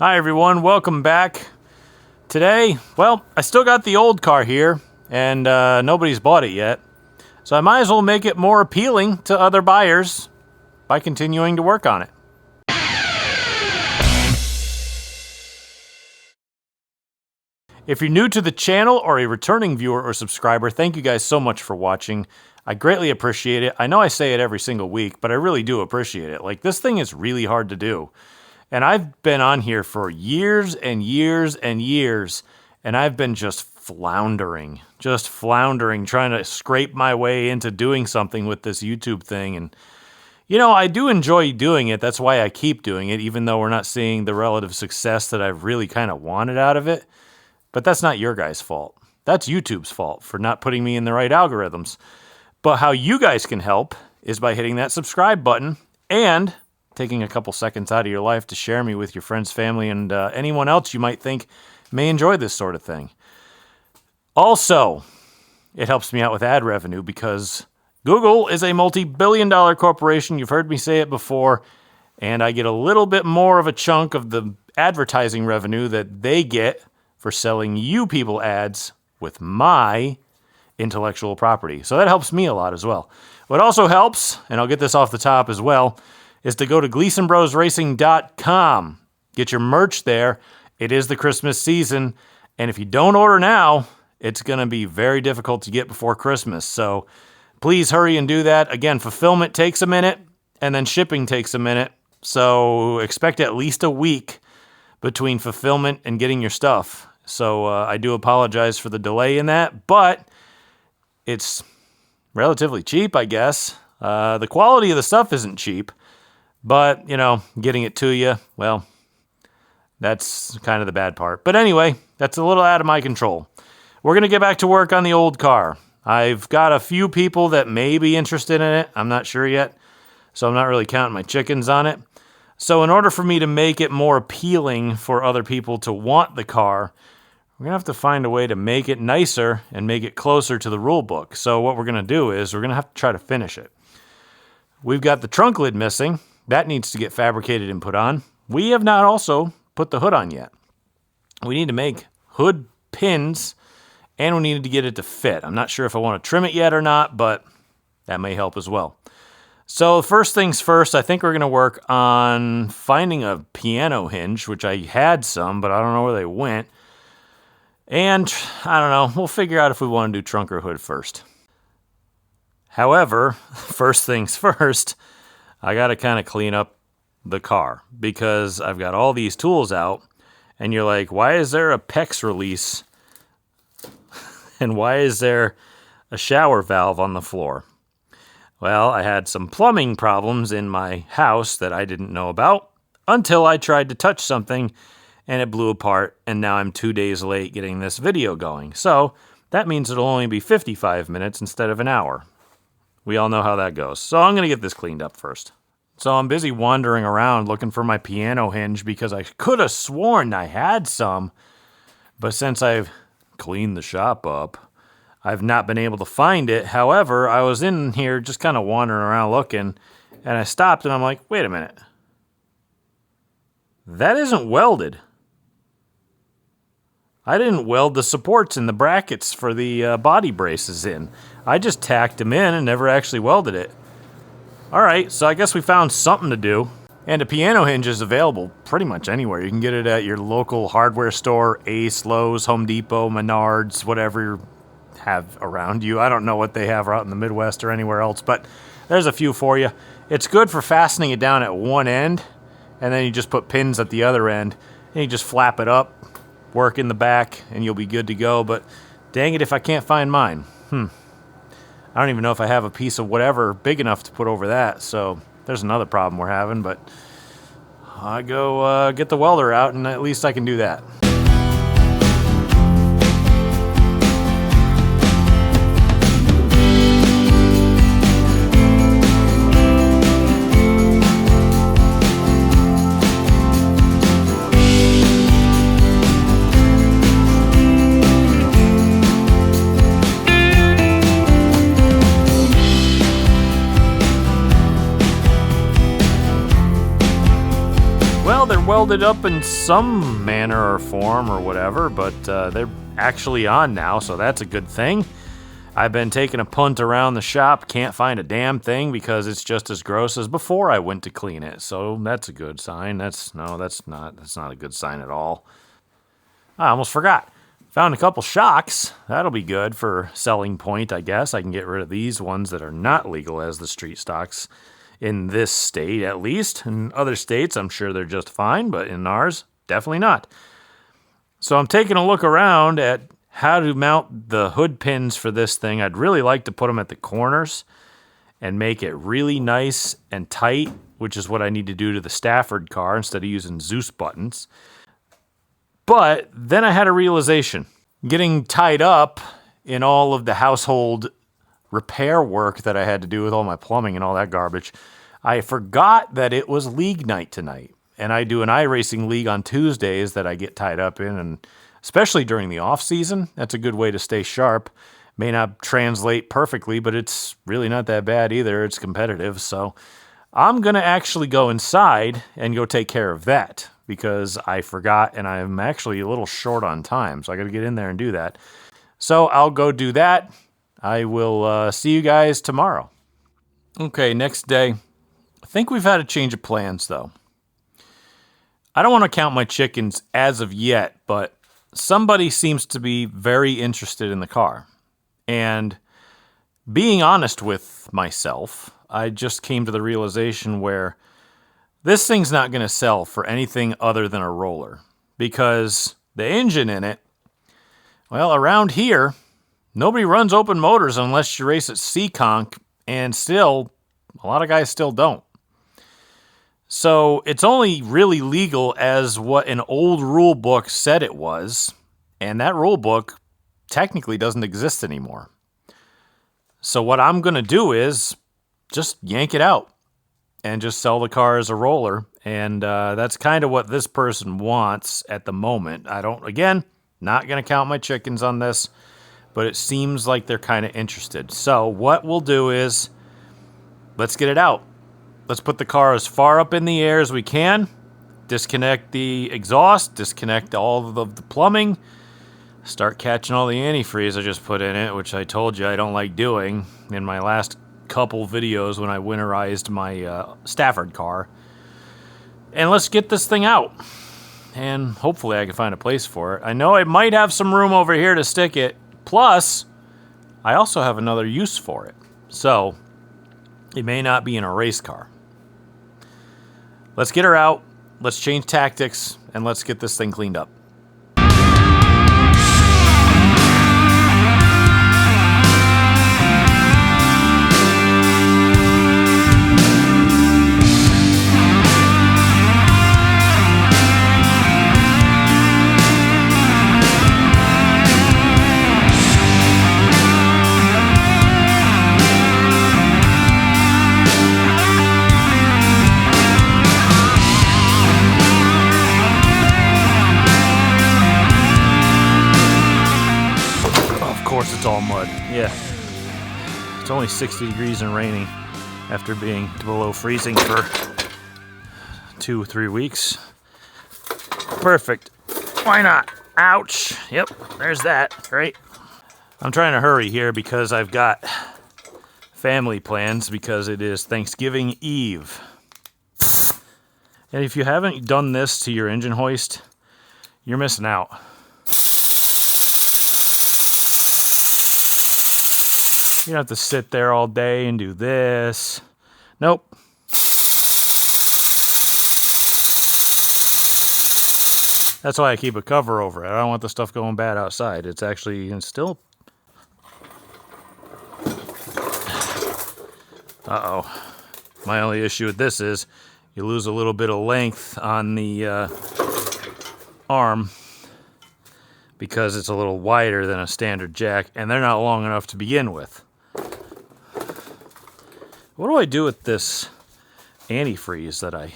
Hi everyone, welcome back. Today, well, I still got the old car here, and nobody's bought it yet. So I might as well make it more appealing to other buyers by continuing to work on it. If you're new to the channel or a returning viewer or subscriber, thank you guys so much for watching. I greatly appreciate it. I know I say it every single week, but I really do appreciate it. Like, this thing is really hard to do. And I've been on here for years and years and years, and I've been just floundering, trying to scrape my way into doing something with this YouTube thing. And, you know, I do enjoy doing it. That's why I keep doing it, even though we're not seeing the relative success that I've really kind of wanted out of it. But that's not your guys' fault. That's YouTube's fault for not putting me in the right algorithms. But how you guys can help is by hitting that subscribe button and taking a couple seconds out of your life to share me with your friends, family, and anyone else you might think may enjoy this sort of thing. Also, it helps me out with ad revenue because Google is a multi-billion-dollar corporation. You've heard me say it before, and I get a little bit more of a chunk of the advertising revenue that they get for selling you people ads with my intellectual property. So that helps me a lot as well. What also helps, and I'll get this off the top as well, is to go to GleasonBrosRacing.com. Get your merch there. It is the Christmas season, and if you don't order now, it's going to be very difficult to get before Christmas. So please hurry and do that. Again, fulfillment takes a minute, and then shipping takes a minute. So expect at least a week between fulfillment and getting your stuff. So I do apologize for the delay in that, but it's relatively cheap, I guess. The quality of the stuff isn't cheap. But, you know, getting it to you, well, that's kind of the bad part. But anyway, that's a little out of my control. We're going to get back to work on the old car. I've got a few people that may be interested in it. I'm not sure yet, so I'm not really counting my chickens on it. So in order for me to make it more appealing for other people to want the car, we're going to have to find a way to make it nicer and make it closer to the rule book. So what we're going to do is we're going to have to try to finish it. We've got the trunk lid missing. That needs to get fabricated and put on. We have not also put the hood on yet. We need to make hood pins, and we need to get it to fit. I'm not sure if I want to trim it yet or not, but that may help as well. So first things first, I think we're going to work on finding a piano hinge, which I had some, but I don't know where they went. And I don't know. We'll figure out if we want to do trunk or hood first. However, first things first, I got to kind of clean up the car because I've got all these tools out, and you're like, why is there a PEX release and why is there a shower valve on the floor? Well, I had some plumbing problems in my house that I didn't know about until I tried to touch something and it blew apart, and now I'm 2 days late getting this video going. So that means it'll only be 55 minutes instead of an hour. We all know how that goes. So I'm going to get this cleaned up first. So I'm busy wandering around looking for my piano hinge because I could have sworn I had some. But since I've cleaned the shop up, I've not been able to find it. However, I was in here just kind of wandering around looking, and I stopped and I'm like, wait a minute. That isn't welded. I didn't weld the supports and the brackets for the body braces in. I just tacked them in and never actually welded it. All right, so I guess we found something to do. And a piano hinge is available pretty much anywhere. You can get it at your local hardware store, Ace, Lowe's, Home Depot, Menards, whatever you have around you. I don't know what they have out in the Midwest or anywhere else, but there's a few for you. It's good for fastening it down at one end, and then you just put pins at the other end, and you just flap it up, work in the back, and you'll be good to go. But dang it if I can't find mine. I don't even know if I have a piece of whatever big enough to put over that, so there's another problem we're having, but I go get the welder out, and at least I can do that. welded up in some manner or form or whatever, but they're actually on now, so that's a good thing. I've been taking a punt around the shop, can't find a damn thing because it's just as gross as before I went to clean it, so that's a good sign. That's not a good sign at all. I almost forgot. Found a couple shocks. That'll be good for selling point, I guess. I can get rid of these ones that are not legal as the street stocks in this state, at least. In other states, I'm sure they're just fine, but in ours, definitely not. So I'm taking a look around at how to mount the hood pins for this thing. I'd really like to put them at the corners and make it really nice and tight, which is what I need to do to the Stafford car instead of using Zeus buttons. But then I had a realization. Getting tied up in all of the household repair work that I had to do with all my plumbing and all that garbage, I forgot that it was league night tonight. And I do an iracing league on Tuesdays that I get tied up in, and especially during the off season, that's a good way to stay sharp. May not translate perfectly, but it's really not that bad either. It's competitive. So I'm going to actually go inside and go take care of that because I forgot and I'm actually a little short on time. So I got to get in there and do that. So I'll go do that. I will see you guys tomorrow. Okay, next day. I think we've had a change of plans though. I don't want to count my chickens as of yet, but somebody seems to be very interested in the car. And being honest with myself, I just came to the realization where this thing's not going to sell for anything other than a roller. Because the engine in it, well, around here, nobody runs open motors unless you race at C-Conk, and still, a lot of guys still don't. So it's only really legal as what an old rule book said it was, and that rule book technically doesn't exist anymore. So what I'm going to do is just yank it out and just sell the car as a roller, and that's kind of what this person wants at the moment. Again, not going to count my chickens on this, but it seems like they're kind of interested. So what we'll do is let's get it out. Let's put the car as far up in the air as we can, disconnect the exhaust, disconnect all of the plumbing, start catching all the antifreeze I just put in it, which I told you I don't like doing in my last couple videos when I winterized my Stafford car. And let's get this thing out. And hopefully I can find a place for it. I know I might have some room over here to stick it. Plus, I also have another use for it. So, it may not be in a race car. Let's get her out, let's change tactics, and let's get this thing cleaned up. It's all mud. Yeah. It's only 60 degrees and raining after being below freezing for 2-3 weeks. Perfect. Why not? Ouch. Yep, there's that. Great. I'm trying to hurry here because I've got family plans because it is Thanksgiving Eve. And if you haven't done this to your engine hoist, you're missing out. You don't have to sit there all day and do this. Nope. That's why I keep a cover over it. I don't want the stuff going bad outside. It's still... Uh-oh. My only issue with this is you lose a little bit of length on the arm because it's a little wider than a standard jack, and they're not long enough to begin with. What do I do with this antifreeze that I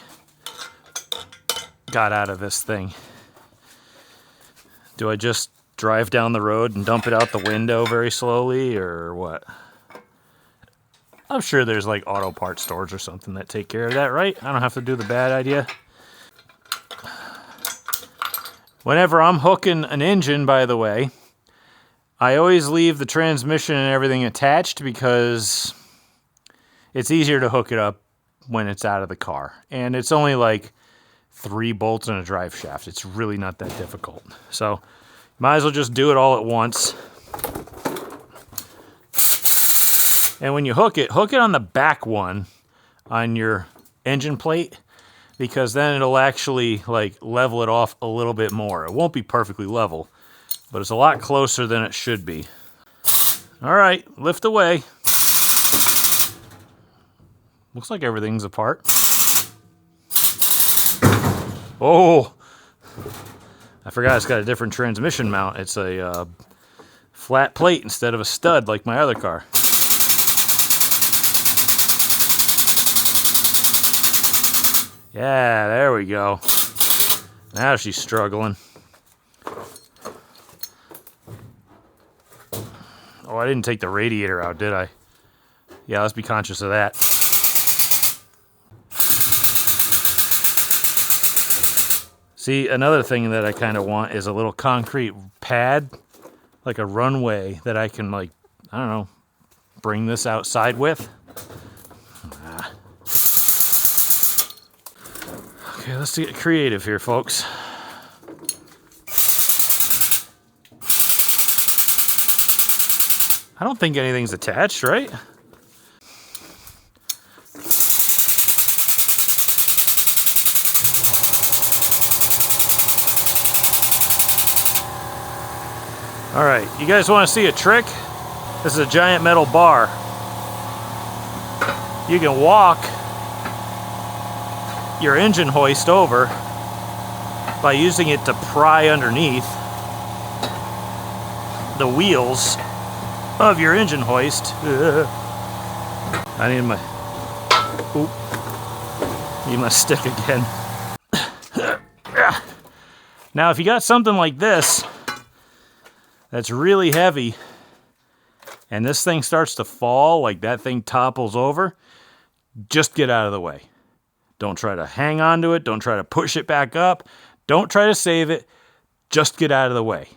got out of this thing? Do I just drive down the road and dump it out the window very slowly, or what? I'm sure there's like auto parts stores or something that take care of that, right? I don't have to do the bad idea. Whenever I'm hooking an engine, by the way, I always leave the transmission and everything attached because it's easier to hook it up when it's out of the car. And it's only like 3 bolts and a drive shaft. It's really not that difficult. So might as well just do it all at once. And when you hook it on the back one on your engine plate, because then it'll actually like level it off a little bit more. It won't be perfectly level, but it's a lot closer than it should be. All right, lift away. Looks like everything's apart. Oh, I forgot it's got a different transmission mount. It's a flat plate instead of a stud like my other car. Yeah, there we go. Now she's struggling. Oh, I didn't take the radiator out, did I? Yeah, let's be conscious of that. See, another thing that I kind of want is a little concrete pad, like a runway that I can, like, I don't know, bring this outside with. Okay, let's get creative here, folks. I don't think anything's attached, right? All right, you guys want to see a trick? This is a giant metal bar. You can walk your engine hoist over by using it to pry underneath the wheels of your engine hoist. I need my stick again. Now, if you got something like this that's really heavy and this thing starts to fall, like that thing topples over, just get out of the way. Don't try to hang on to it. Don't try to push it back up. Don't try to save it. Just get out of the way.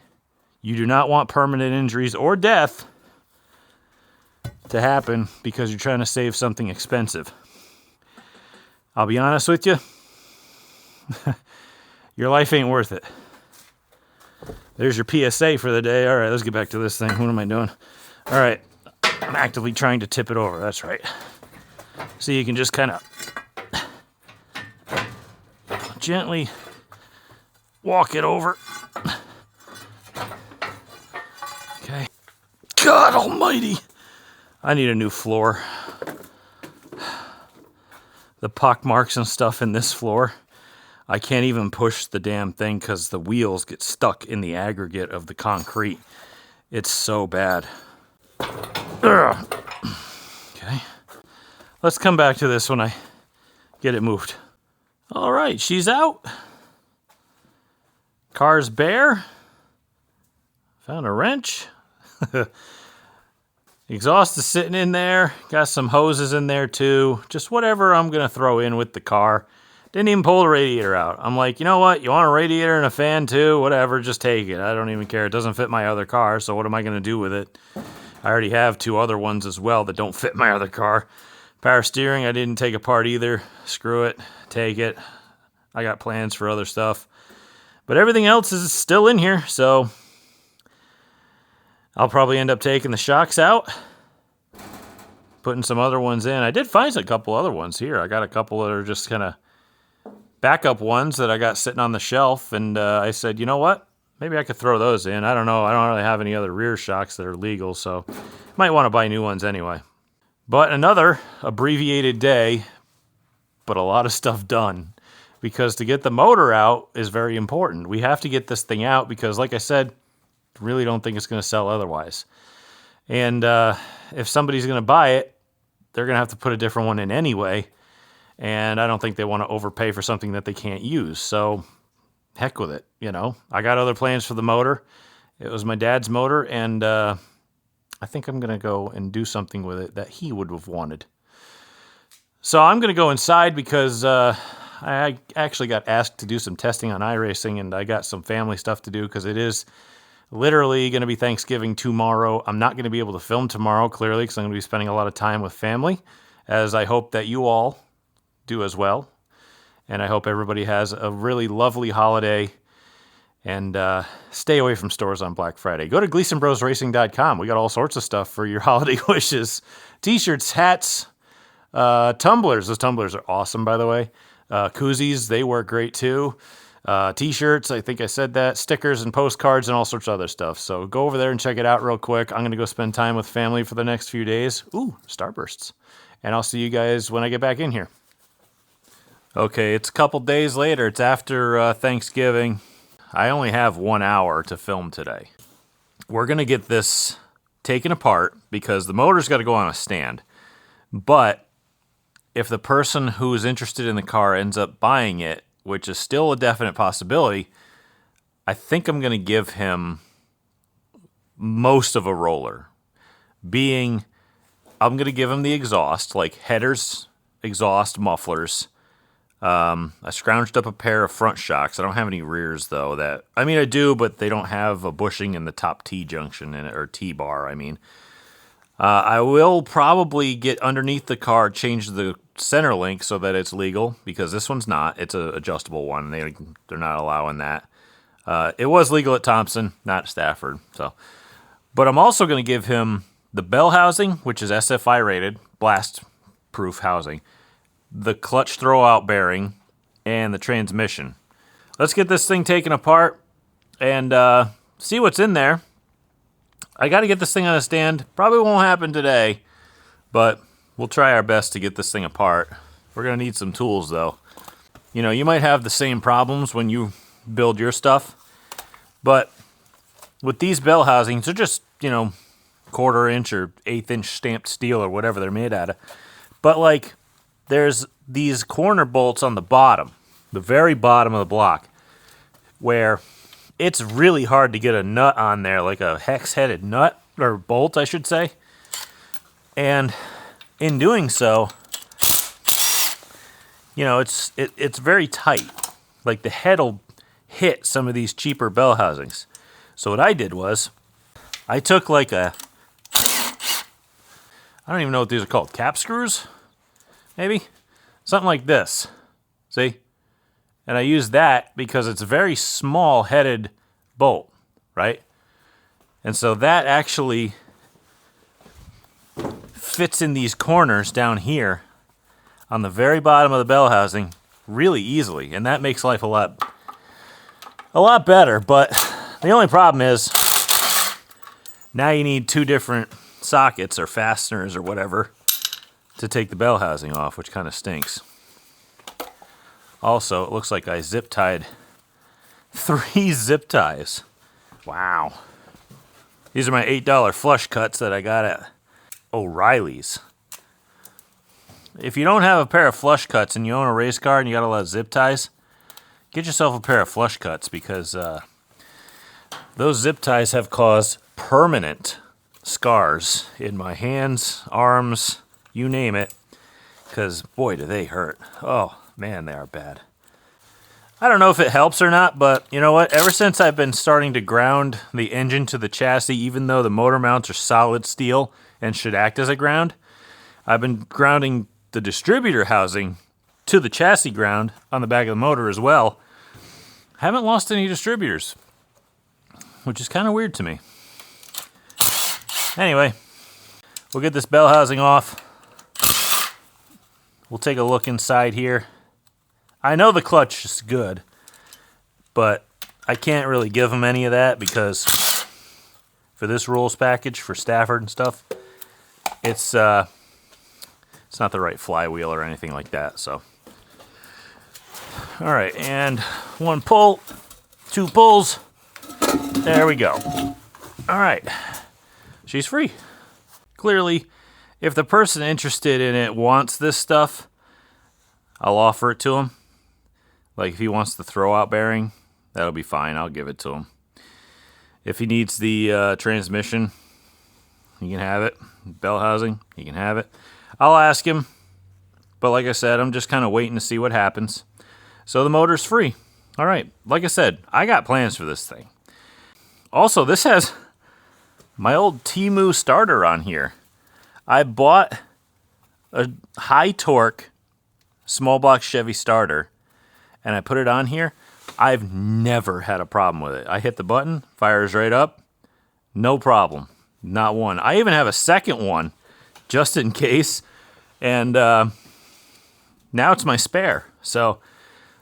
You do not want permanent injuries or death to happen because you're trying to save something expensive. I'll be honest with you. Your life ain't worth it. There's your PSA for the day. All right, let's get back to this thing. What am I doing? All right, I'm actively trying to tip it over. That's right. So you can just kind of gently walk it over. Okay. God almighty. I need a new floor. The pock marks and stuff in this floor, I can't even push the damn thing because the wheels get stuck in the aggregate of the concrete. It's so bad. Ugh. Okay. Let's come back to this when I get it moved. All right, she's out. Car's bare. Found a wrench. Exhaust is sitting in there. Got some hoses in there too. Just whatever I'm going to throw in with the car. Didn't even pull the radiator out. I'm like, you know what? You want a radiator and a fan too? Whatever, just take it. I don't even care. It doesn't fit my other car, so what am I going to do with it? I already have 2 other ones as well that don't fit my other car. Power steering, I didn't take apart either. Screw it. Take it. I got plans for other stuff. But everything else is still in here, so I'll probably end up taking the shocks out, putting some other ones in. I did find a couple other ones here. I got a couple that are just kind of backup ones that I got sitting on the shelf, and I said, you know what? Maybe I could throw those in. I don't know. I don't really have any other rear shocks that are legal, so might want to buy new ones anyway. But another abbreviated day, but a lot of stuff done. Because to get the motor out is very important. We have to get this thing out because, like I said, really don't think it's going to sell otherwise. And if somebody's going to buy it, they're going to have to put a different one in anyway. And I don't think they want to overpay for something that they can't use. So heck with it, you know. I got other plans for the motor. It was my dad's motor, and I think I'm going to go and do something with it that he would have wanted. So I'm going to go inside because I I actually got asked to do some testing on iracing, and I got some family stuff to do because it is literally going to be Thanksgiving tomorrow. I'm not going to be able to film tomorrow, clearly, because I'm going to be spending a lot of time with family, as I hope that you all do as well. And I hope everybody has a really lovely holiday, and stay away from stores on Black Friday. Go to GleasonBrosRacing.com. We got all sorts of stuff for your holiday wishes. T-shirts, hats, tumblers. Those tumblers are awesome, by the way. Koozies, they work great too. T-shirts, I think I said that. Stickers and postcards and all sorts of other stuff. So go over there and check it out real quick. I'm going to go spend time with family for the next few days. Ooh, Starbursts. And I'll see you guys when I get back in here. Okay, it's a couple days later. It's after Thanksgiving. I only have 1 hour to film today. We're going to get this taken apart because the motor's got to go on a stand. But if the person who's interested in the car ends up buying it, which is still a definite possibility, I think I'm going to give him most of a roller. I'm going to give him the exhaust, like headers, exhaust, mufflers. I scrounged up a pair of front shocks. I don't have any rears, though. I do, but they don't have a bushing in the top T-junction in it, or T-bar, I mean. I will probably get underneath the car, change the center link so that it's legal, because this one's not. It's an adjustable one. They're not allowing that. It was legal at Thompson, not Stafford. But I'm also going to give him the bell housing, which is SFI rated, blast-proof housing, the clutch throwout bearing, and the transmission. Let's get this thing taken apart and see what's in there. I got to get this thing on a stand. Probably won't happen today, but we'll try our best to get this thing apart. We're going to need some tools, though. You know, you might have the same problems when you build your stuff, but with these bell housings, they're just, 1/4 inch or 1/8 inch stamped steel or whatever they're made out of. But, there's these corner bolts on the bottom, the very bottom of the block, where it's really hard to get a nut on there, like a hex-headed nut, or bolt, I should say. And in doing so, it's very tight. Like, the head will hit some of these cheaper bell housings. So what I did was, I took I don't even know what these are called, cap screws? Maybe? Something like this. See? And I use that because it's a very small headed bolt, right? And so that actually fits in these corners down here on the very bottom of the bell housing really easily. And that makes life a lot better. But the only problem is now you need 2 different sockets or fasteners or whatever to take the bell housing off, which kind of stinks. Also, it looks like I zip tied 3 zip ties. Wow. These are my $8 flush cuts that I got at O'Reilly's. If you don't have a pair of flush cuts and you own a race car and you got a lot of zip ties, get yourself a pair of flush cuts, because those zip ties have caused permanent scars in my hands, arms, you name it, because, boy, do they hurt. Oh, man, they are bad. I don't know if it helps or not, but you know what? Ever since I've been starting to ground the engine to the chassis, even though the motor mounts are solid steel and should act as a ground, I've been grounding the distributor housing to the chassis ground on the back of the motor as well. Haven't lost any distributors, which is kind of weird to me. Anyway, we'll get this bell housing off. We'll take a look inside here. I know the clutch is good, but I can't really give them any of that because for this rules package for Stafford and stuff, it's not the right flywheel or anything like that. So, all right, and 1 pull, 2 pulls. There we go. All right, she's free. Clearly, if the person interested in it wants this stuff, I'll offer it to him. Like, if he wants the throwout bearing, that'll be fine. I'll give it to him. If he needs the transmission, he can have it. Bell housing, he can have it. I'll ask him. But like I said, I'm just kind of waiting to see what happens. So the motor's free. All right, like I said, I got plans for this thing. Also, this has my old Temu starter on here. I bought a high torque small block Chevy starter, and I put it on here. I've never had a problem with it. I hit the button, fires right up, no problem, not one. I even have a second one, just in case, and now it's my spare, so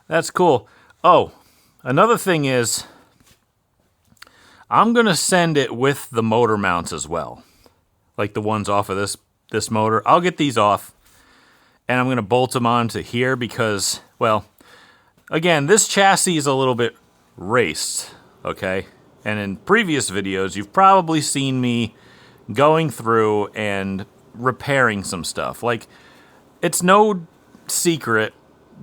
that's cool. Oh, another thing is, I'm going to send it with the motor mounts as well, like the ones off of this motor. I'll get these off, and I'm going to bolt them onto here because, well, again, this chassis is a little bit raced, okay? And in previous videos, you've probably seen me going through and repairing some stuff. Like, it's no secret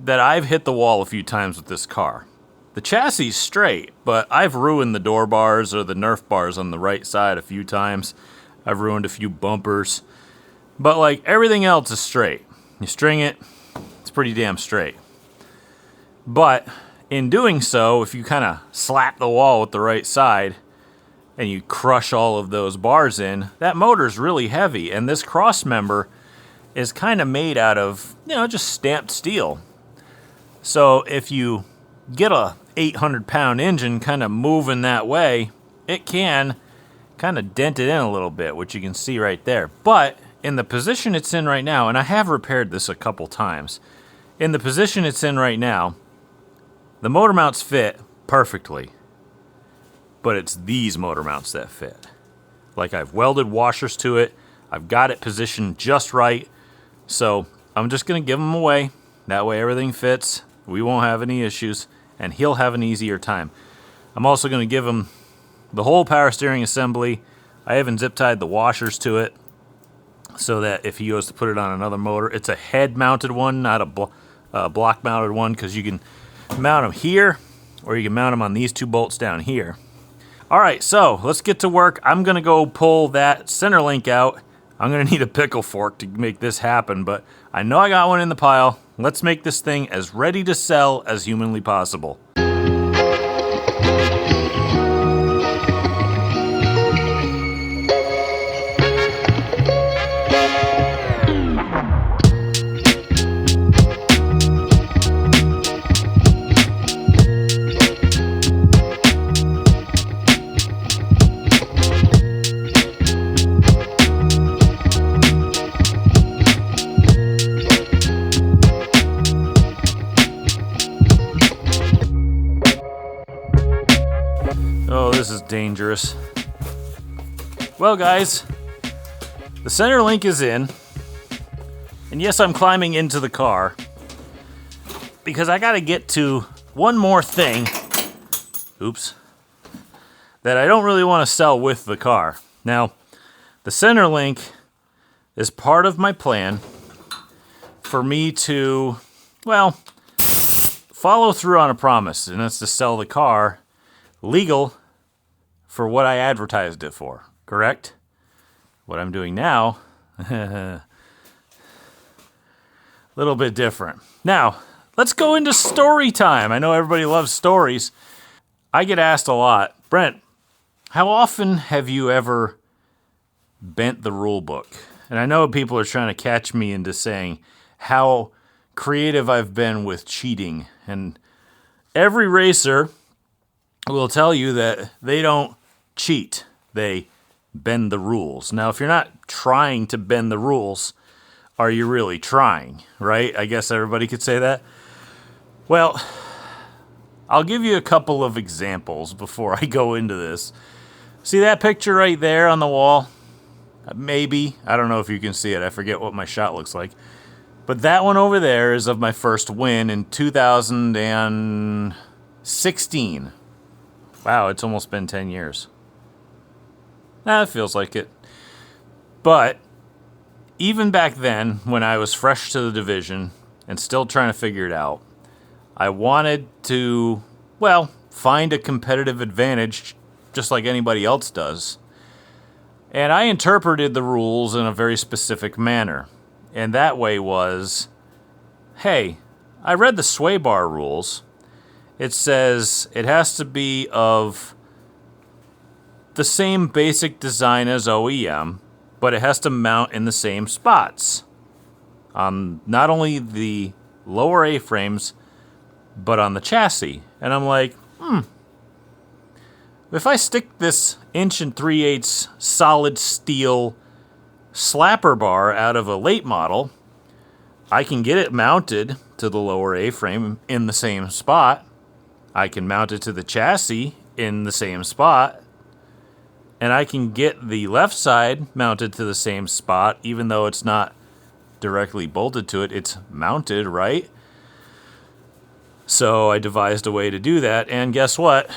that I've hit the wall a few times with this car. The chassis is straight, but I've ruined the door bars or the Nerf bars on the right side a few times. I've ruined a few bumpers. But, like, everything else is straight. You string it, it's pretty damn straight. But in doing so, if you kind of slap the wall with the right side and you crush all of those bars in, that motor's really heavy. And this cross member is kind of made out of, just stamped steel. So if you get a 800-pound engine kind of moving that way, it can kind of dent it in a little bit, which you can see right there. But in the position it's in right now, and I have repaired this a couple times, in the position it's in right now, the motor mounts fit perfectly, but it's these motor mounts that fit. Like, I've welded washers to it, I've got it positioned just right, so I'm just going to give them away. That way everything fits, we won't have any issues, and he'll have an easier time. I'm also going to give him the whole power steering assembly. I even zip-tied the washers to it so that if he goes to put it on another motor, it's a head-mounted one, not a block-mounted one, because you can mount them here, or you can mount them on these two bolts down here. All right, so let's get to work. I'm going to go pull that center link out. I'm going to need a pickle fork to make this happen, but I know I got one in the pile. Let's make this thing as ready to sell as humanly possible. Oh, this is dangerous. Well, guys, the center link is in. And yes, I'm climbing into the car because I got to get to one more thing. Oops. That I don't really want to sell with the car. Now, the center link is part of my plan for me to, well, follow through on a promise, and that's to sell the car legal for what I advertised it for, correct? What I'm doing now, a little bit different. Now, let's go into story time. I know everybody loves stories. I get asked a lot, Brent, how often have you ever bent the rule book? And I know people are trying to catch me into saying how creative I've been with cheating. And every racer will tell you that they don't cheat. They bend the rules. Now, if you're not trying to bend the rules, are you really trying, right? I guess everybody could say that. Well, I'll give you a couple of examples before I go into this. See that picture right there on the wall? Maybe. I don't know if you can see it. I forget what my shot looks like. But that one over there is of my first win in 2016. Wow, it's almost been 10 years. It feels like it. But even back then, when I was fresh to the division and still trying to figure it out, I wanted to, well, find a competitive advantage just like anybody else does. And I interpreted the rules in a very specific manner. And that way was, hey, I read the sway bar rules. It says it has to be of the same basic design as OEM, but it has to mount in the same spots on not only the lower A-frames, but on the chassis. And I'm like, if I stick this 1 3/8 solid steel slapper bar out of a late model, I can get it mounted to the lower A-frame in the same spot. I can mount it to the chassis in the same spot. And I can get the left side mounted to the same spot, even though it's not directly bolted to it. It's mounted, right? So I devised a way to do that, and guess what?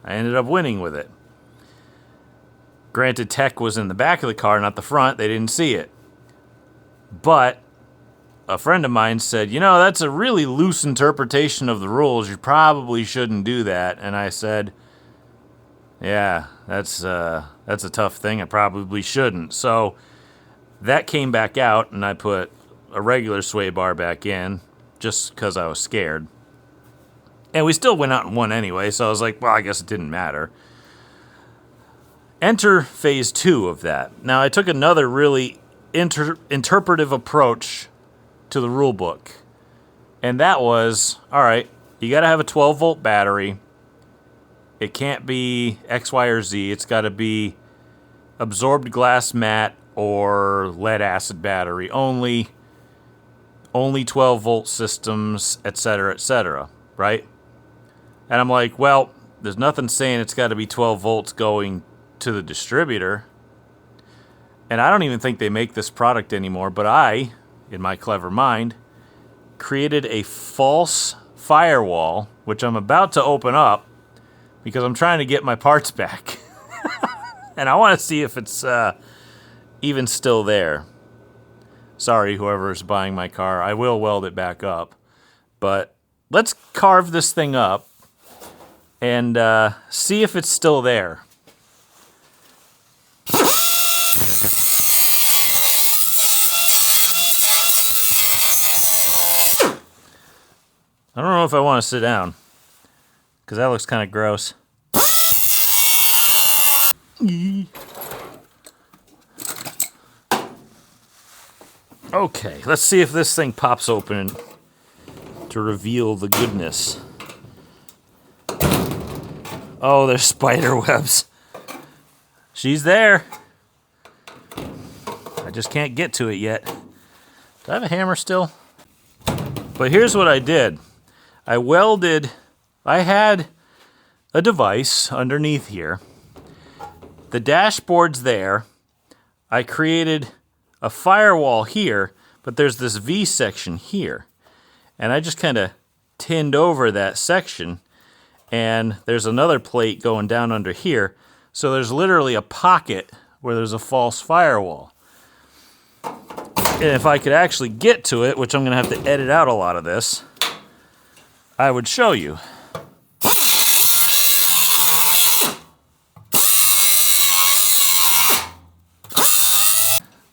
I ended up winning with it. Granted, tech was in the back of the car, not the front. They didn't see it. But a friend of mine said, that's a really loose interpretation of the rules. You probably shouldn't do that. And I said, yeah, that's a tough thing. I probably shouldn't. So that came back out, and I put a regular sway bar back in just because I was scared. And we still went out and won anyway, so I was like, well, I guess it didn't matter. Enter phase 2 of that. Now, I took another really interpretive approach to the rule book. And that was, all right, you got to have a 12-volt battery. It can't be X, Y, or Z. It's got to be absorbed glass mat or lead acid battery only 12-volt systems, etc., right? And I'm like, well, there's nothing saying it's got to be 12 volts going to the distributor. And I don't even think they make this product anymore, but I, in my clever mind, created a false firewall, which I'm about to open up because I'm trying to get my parts back. And I want to see if it's even still there. Sorry, whoever's buying my car. I will weld it back up. But let's carve this thing up and see if it's still there. I don't know if I want to sit down, because that looks kind of gross. Okay, let's see if this thing pops open to reveal the goodness. Oh, there's spider webs. She's there. I just can't get to it yet. Do I have a hammer still? But here's what I did. I had a device underneath here. The dashboard's there. I created a firewall here, but there's this V section here. And I just kind of tinned over that section, and there's another plate going down under here. So there's literally a pocket where there's a false firewall. And if I could actually get to it, which I'm going to have to edit out a lot of this, I would show you.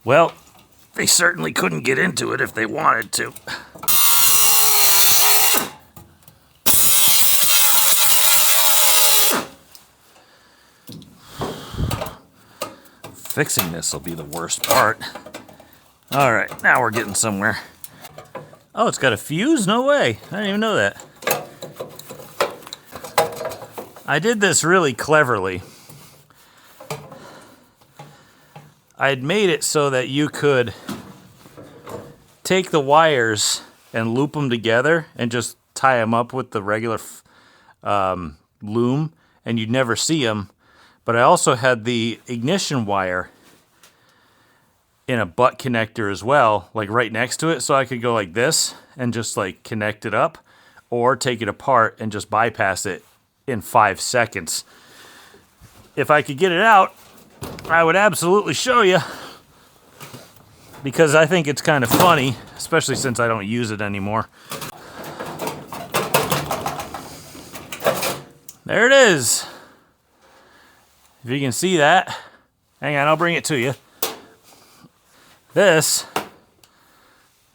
Well, they certainly couldn't get into it if they wanted to. Fixing this will be the worst part. All right, now we're getting somewhere. Oh, it's got a fuse? No way. I didn't even know that. I did this really cleverly. I had made it so that you could take the wires and loop them together and just tie them up with the regular loom, and you'd never see them. But I also had the ignition wire in a butt connector as well, like right next to it, so I could go like this and just like connect it up, or take it apart and just bypass it in 5 seconds. If I could get it out, I would absolutely show you, because I think it's kind of funny, especially since I don't use it anymore. There it is. If you can see that. Hang on, I'll bring it to you. This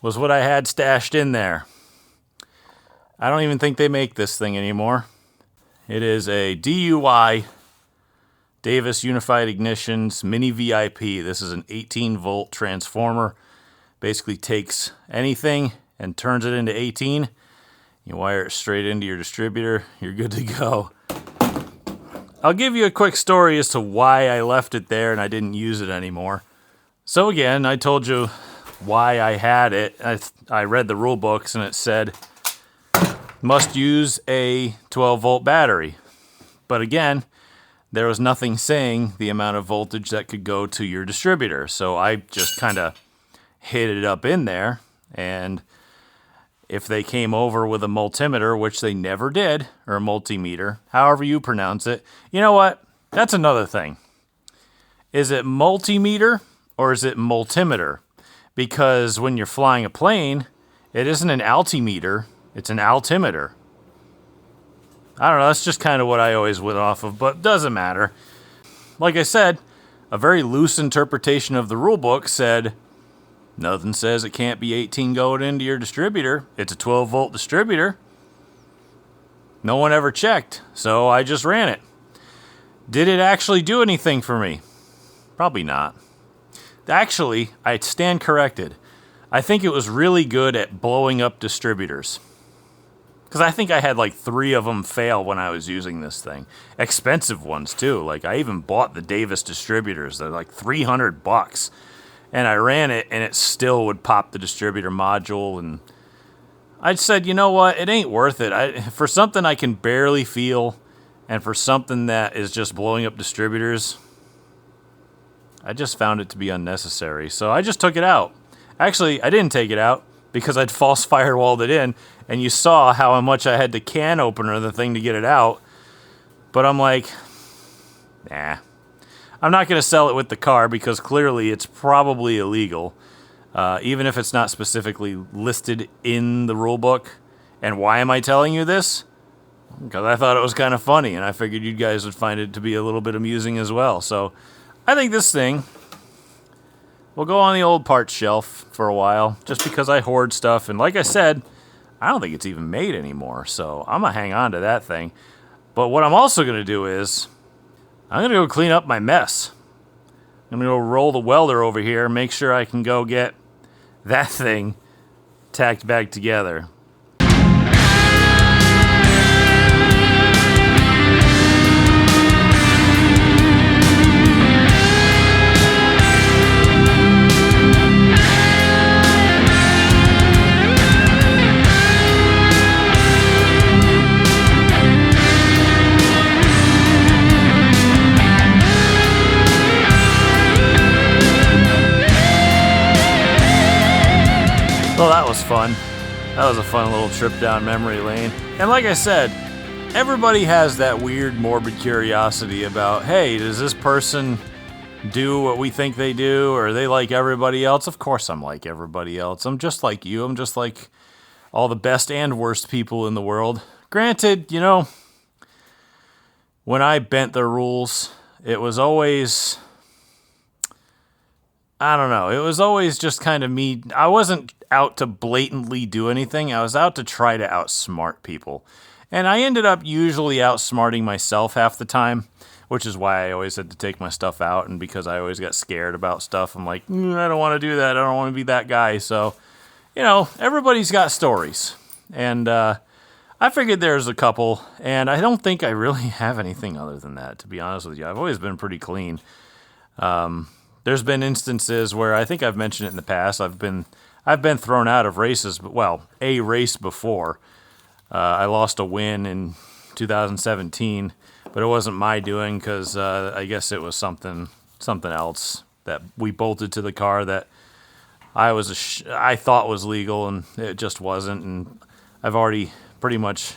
was what I had stashed in there. I don't even think they make this thing anymore. It is a DUI Davis Unified Ignitions Mini VIP. This is an 18 volt transformer. Basically takes anything and turns it into 18. You wire it straight into your distributor. You're good to go. I'll give you a quick story as to why I left it there and I didn't use it anymore. So again, I told you why I had it. I read the rule books and it said must use a 12 volt battery. But again, there was nothing saying the amount of voltage that could go to your distributor. So I just kind of hid it up in there. And if they came over with a multimeter, which they never did, or a multimeter, however you pronounce it, you know what? That's another thing. Is it multimeter or is it multimeter? Because when you're flying a plane, it isn't an altimeter, it's an altimeter. I don't know, that's just kind of what I always went off of, but doesn't matter. Like I said, a very loose interpretation of the rule book said, nothing says it can't be 18 going into your distributor. It's a 12 volt distributor. No one ever checked, so I just ran it. Did it actually do anything for me? Probably not. Actually, I stand corrected. I think it was really good at blowing up distributors. Because I think I had like 3 of them fail when I was using this thing. Expensive ones too. Like I even bought the Davis distributors. They're like $300. And I ran it and it still would pop the distributor module. And I said, you know what? It ain't worth it. For something I can barely feel and for something that is just blowing up distributors, I just found it to be unnecessary. So I just took it out. Actually, I didn't take it out because I'd false firewalled it in. And you saw how much I had to can opener the thing to get it out. But I'm like, nah. I'm not going to sell it with the car because clearly it's probably illegal. Even if it's not specifically listed in the rule book. And why am I telling you this? Because I thought it was kind of funny. And I figured you guys would find it to be a little bit amusing as well. So I think this thing will go on the old parts shelf for a while. Just because I hoard stuff. And like I said, I don't think it's even made anymore, so I'm going to hang on to that thing. But what I'm also going to do is, I'm going to go clean up my mess. I'm going to go roll the welder over here, make sure I can go get that thing tacked back together. Well, that was fun. That was a fun little trip down memory lane. And like I said, everybody has that weird morbid curiosity about, hey, does this person do what we think they do? Or are they like everybody else? Of course I'm like everybody else. I'm just like you. I'm just like all the best and worst people in the world. Granted, you know, when I bent the rules, it was always, I don't know, it was always just kind of me. I wasn't out to blatantly do anything. I was out to try to outsmart people. And I ended up usually outsmarting myself half the time, which is why I always had to take my stuff out. And because I always got scared about stuff, I'm like, I don't want to do that. I don't want to be that guy. So, you know, everybody's got stories. And I figured there's a couple. And I don't think I really have anything other than that, to be honest with you. I've always been pretty clean. There's been instances where I think I've mentioned it in the past. I've been thrown out of races, but well, a race before. I lost a win in 2017, but it wasn't my doing because I guess it was something else that we bolted to the car that I thought was legal and it just wasn't. And I've already pretty much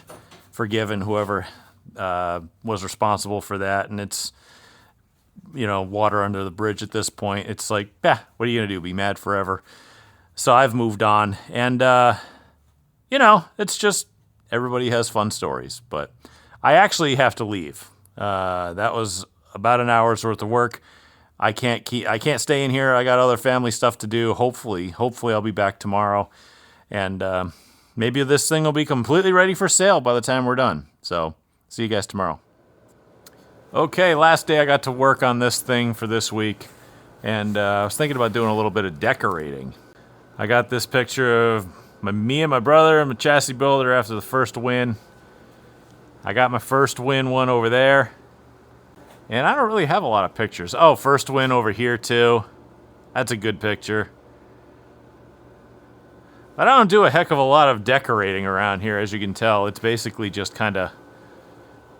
forgiven whoever was responsible for that, and it's, you know, water under the bridge at this point. It's like, what are you gonna do? Be mad forever? So I've moved on, and, you know, it's just everybody has fun stories, but I actually have to leave. That was about an hour's worth of work. I can't stay in here. I got other family stuff to do. Hopefully I'll be back tomorrow, and maybe this thing will be completely ready for sale by the time we're done. So see you guys tomorrow. Okay, last day I got to work on this thing for this week, and I was thinking about doing a little bit of decorating. I got this picture of me and my brother and my chassis builder after the first win. I got my first win one over there. And I don't really have a lot of pictures. Oh, first win over here too. That's a good picture. But I don't do a heck of a lot of decorating around here, as you can tell. It's basically just kind of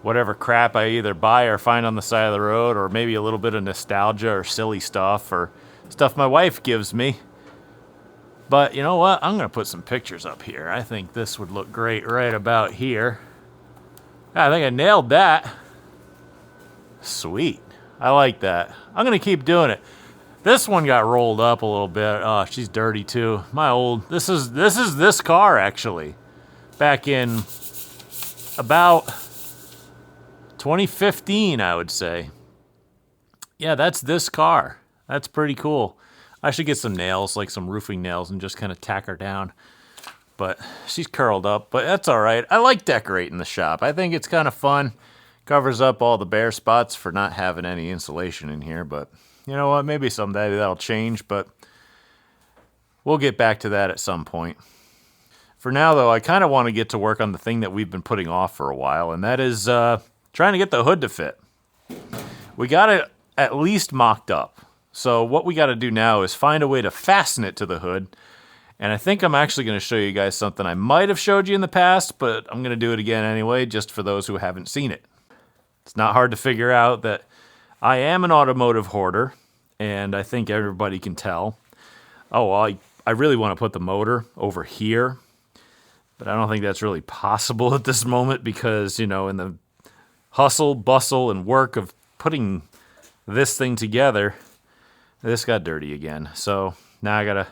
whatever crap I either buy or find on the side of the road, or maybe a little bit of nostalgia or silly stuff or stuff my wife gives me. But you know what? I'm going to put some pictures up here. I think this would look great right about here. I think I nailed that. Sweet. I like that. I'm going to keep doing it. This one got rolled up a little bit. Oh, she's dirty too. This is this car actually. Back in about 2015, I would say. Yeah, that's this car. That's pretty cool. I should get some nails, like some roofing nails, and just kind of tack her down. But she's curled up, but that's all right. I like decorating the shop. I think it's kind of fun. Covers up all the bare spots for not having any insulation in here, but you know what? Maybe someday that'll change, but we'll get back to that at some point. For now, though, I kind of want to get to work on the thing that we've been putting off for a while, and that is trying to get the hood to fit. We got it at least mocked up. So what we got to do now is find a way to fasten it to the hood. And I think I'm actually going to show you guys something I might have showed you in the past, but I'm going to do it again anyway, just for those who haven't seen it. It's not hard to figure out that I am an automotive hoarder, and I think everybody can tell. Oh, well, I really want to put the motor over here, but I don't think that's really possible at this moment because, you know, in the hustle, bustle, and work of putting this thing together, this got dirty again. So now I got to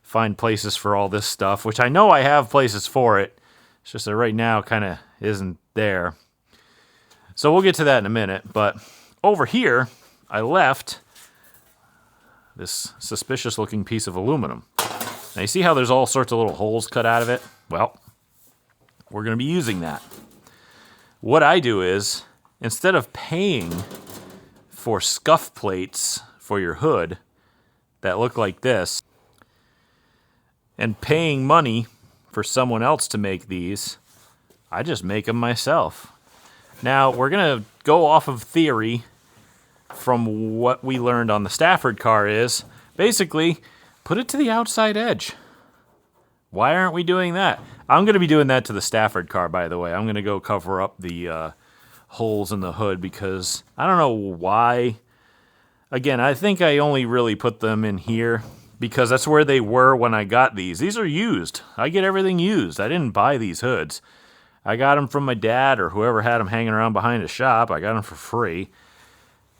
find places for all this stuff, which I know I have places for it. It's just that right now kind of isn't there. So we'll get to that in a minute, but over here, I left this suspicious-looking piece of aluminum. Now, you see how there's all sorts of little holes cut out of it? Well, we're going to be using that. What I do is, instead of paying for scuff plates for your hood that look like this, and paying money for someone else to make these, I just make them myself. Now, we're going to go off of theory from what we learned on the Stafford car is, basically, put it to the outside edge. Why aren't we doing that? I'm going to be doing that to the Stafford car, by the way. I'm going to go cover up the holes in the hood because I don't know why. Again, I think I only really put them in here because that's where they were when I got these. These are used. I get everything used. I didn't buy these hoods. I got them from my dad or whoever had them hanging around behind a shop. I got them for free.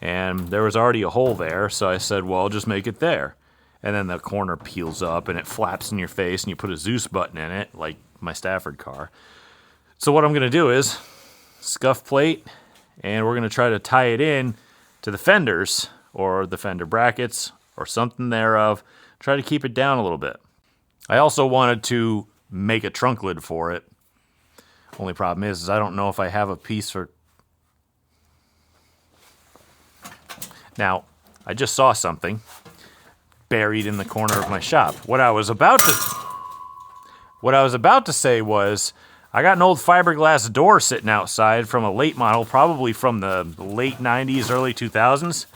And there was already a hole there, so I said, well, I'll just make it there. And then the corner peels up and it flaps in your face and you put a Zeus button in it, like my Stafford car. So what I'm going to do is scuff plate, and we're going to try to tie it in to the fenders or the fender brackets or something thereof. Try to keep it down a little bit. I also wanted to make a trunk lid for it. Only problem is I don't know if I have a piece for... Now, I just saw something buried in the corner of my shop. What I was about to say was I got an old fiberglass door sitting outside from a late model, probably from the late 90s, early 2000s.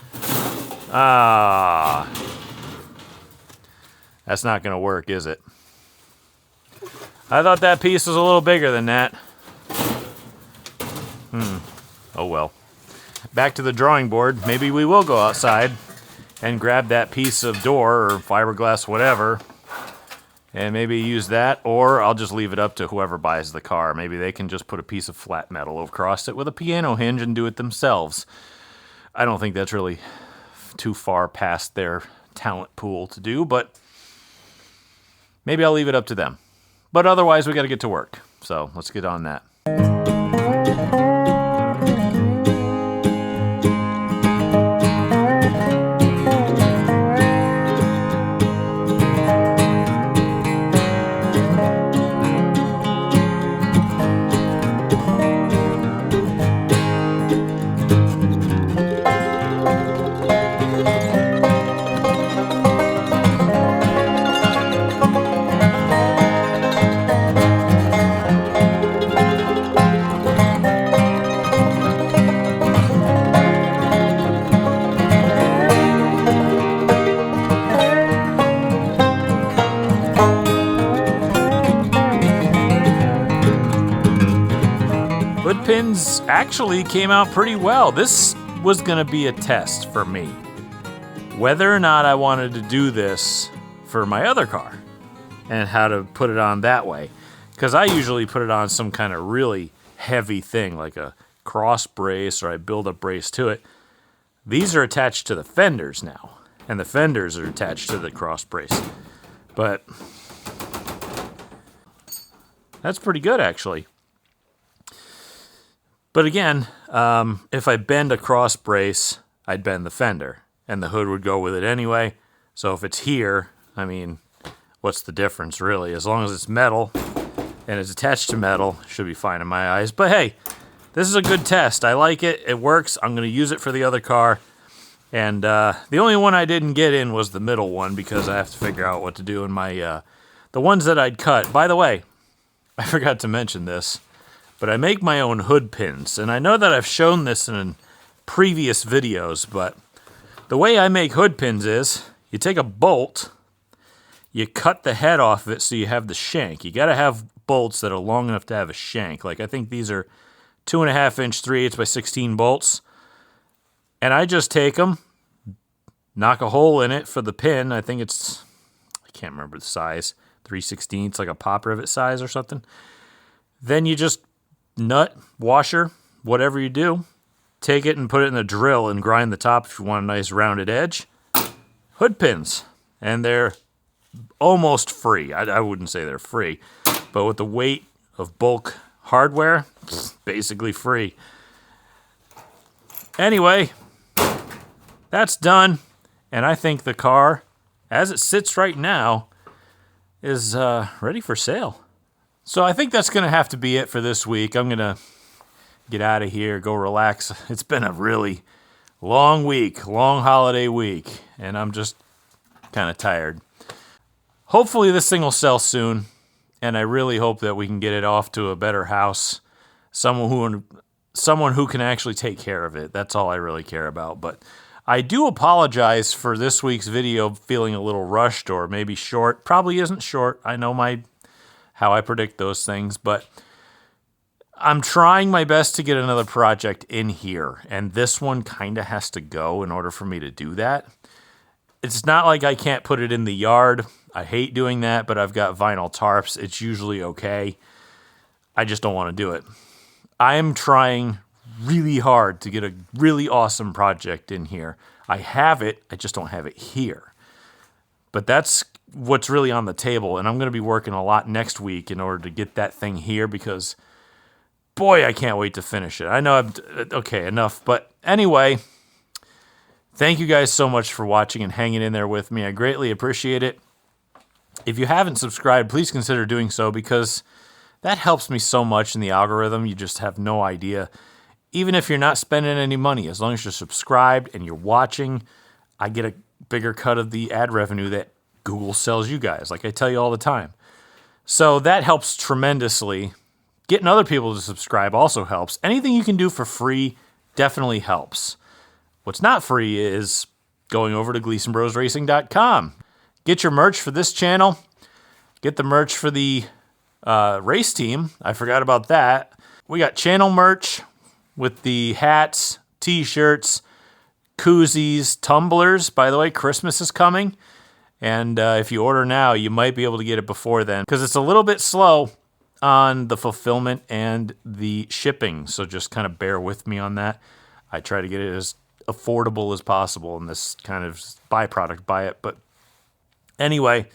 That's not going to work, is it? I thought that piece was a little bigger than that. Oh well. Back to the drawing board. Maybe we will go outside and grab that piece of door or fiberglass, whatever, and maybe use that, or I'll just leave it up to whoever buys the car. Maybe they can just put a piece of flat metal across it with a piano hinge and do it themselves. I don't think that's really too far past their talent pool to do, but maybe I'll leave it up to them. But otherwise, we got to get to work. So let's get on that. things actually came out pretty well. This was going to be a test for me, whether or not I wanted to do this for my other car and how to put it on that way. Because I usually put it on some kind of really heavy thing, like a cross brace, or I build a brace to it. These are attached to the fenders now, and the fenders are attached to the cross brace. But that's pretty good, actually. But again, if I bend a cross brace, I'd bend the fender, and the hood would go with it anyway. So if it's here, I mean, what's the difference, really? As long as it's metal and it's attached to metal, it should be fine in my eyes. But hey, this is a good test. I like it. It works. I'm going to use it for the other car. And the only one I didn't get in was the middle one, because I have to figure out what to do in my the ones that I'd cut. By the way, I forgot to mention this, but I make my own hood pins. And I know that I've shown this in previous videos, but the way I make hood pins is you take a bolt, you cut the head off of it so you have the shank. You got to have bolts that are long enough to have a shank. Like, I think these are 2.5 inch 3/8 by 16 bolts. And I just take them, knock a hole in it for the pin. I think it's, I can't remember the size, 3/16, it's like a pop rivet size or something. Then you just nut, washer, whatever you do, take it and put it in the drill and grind the top if you want a nice rounded edge. Hood pins. And they're almost free. I wouldn't say they're free, but with the weight of bulk hardware, basically free. Anyway, that's done, and I think the car, as it sits right now, is ready for sale. So I think that's going to have to be it for this week. I'm going to get out of here, go relax. It's been a really long week, long holiday week, and I'm just kind of tired. Hopefully this thing will sell soon, and I really hope that we can get it off to a better house, someone who can actually take care of it. That's all I really care about. But I do apologize for this week's video feeling a little rushed or maybe short. Probably isn't short. I know how I predict those things, but I'm trying my best to get another project in here, and this one kind of has to go in order for me to do that. It's not like I can't put it in the yard. I hate doing that, but I've got vinyl tarps. It's usually okay. I just don't want to do it. I am trying really hard to get a really awesome project in here. I have it, I just don't have it here. But that's what's really on the table, and I'm going to be working a lot next week in order to get that thing here, because boy, I can't wait to finish it. I know okay, enough. But anyway, thank you guys so much for watching and hanging in there with me. I greatly appreciate it. If you haven't subscribed, please consider doing so, because that helps me so much in the algorithm. You just have no idea. Even if you're not spending any money, as long as you're subscribed and you're watching, I get a bigger cut of the ad revenue that Google sells you guys, like I tell you all the time. So that helps tremendously. Getting other people to subscribe also helps. Anything you can do for free definitely helps. What's not free is going over to GleasonBrosRacing.com. Get your merch for this channel. Get the merch for the race team. I forgot about that. We got channel merch with the hats, t-shirts, koozies, tumblers. By the way, Christmas is coming. And if you order now, you might be able to get it before then, because it's a little bit slow on the fulfillment and the shipping. So just kind of bear with me on that. I try to get it as affordable as possible in this kind of byproduct by it. But anyway,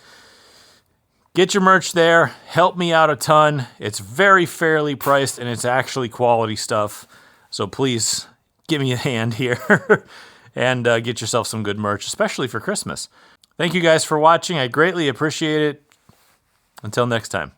get your merch there. Help me out a ton. It's very fairly priced, and it's actually quality stuff. So please give me a hand here and get yourself some good merch, especially for Christmas. Thank you guys for watching. I greatly appreciate it. Until next time.